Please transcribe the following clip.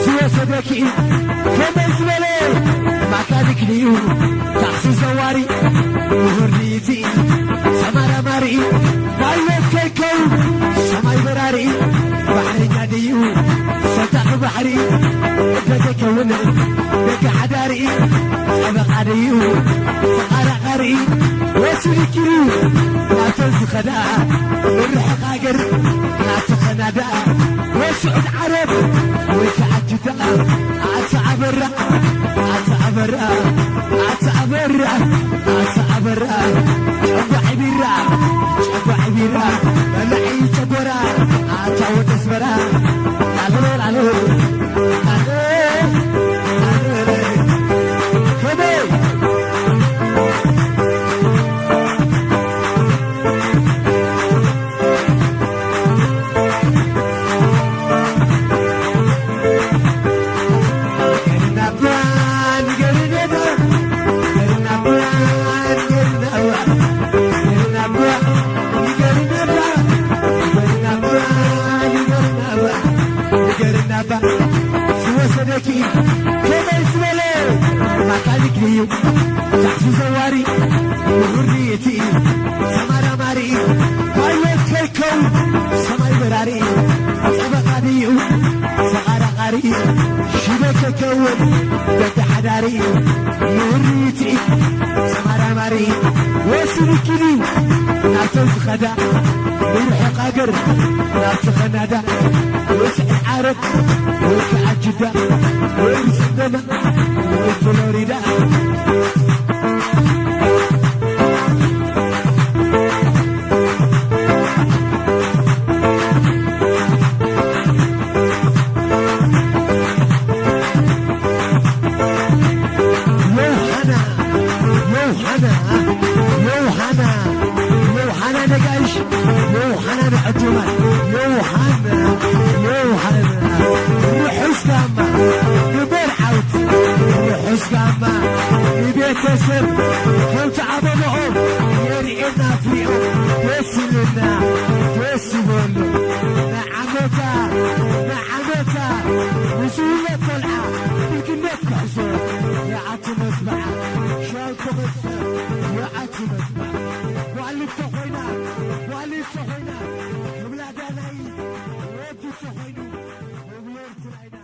سوسدكي كما زملي ما كانك ليو تحسي زواري وهريتي سمارة ماري بايوت كيكو سماي براري بحري ناديو ستاق بحري بدك ونه بك حداري سبق عليو سقارة غاري وسلكيو لا تزخدا الرح قاقر لا تخنادا وسعود عرب ويتعجدا عتعبرا عتعبرا عتعبرا عتعبرا شبع عبيرا شبع عبيرا بلعي تبورا عتعود اسبرا لالو لالو سوسدكي كما زملي ما كانك ليو تحسي زواري وهريتي سمارة ماري بايوت كيكو سماي براري سبق عليو سقارة غاري شبك كون بك حداري وهريتي سمارة ماري وسلكيو ناتوز خدا بروح قاقر ناس خنادا وسع عرب وتعجدا ويسدنا وفلوريدا يوحنا نقاش يوحنا نحجمه يوحنا نحس كاما يبير عوت نحس كاما يبير تسر كم تعبهم يرئنا فيهم يسلنا يسلنا نعمتا نعمتا مسؤولية طلعة بالكنات كحسون يا عتم اسمع شالكم السر يا عتم اسمع وعلي التخوينات وعلي التخوينات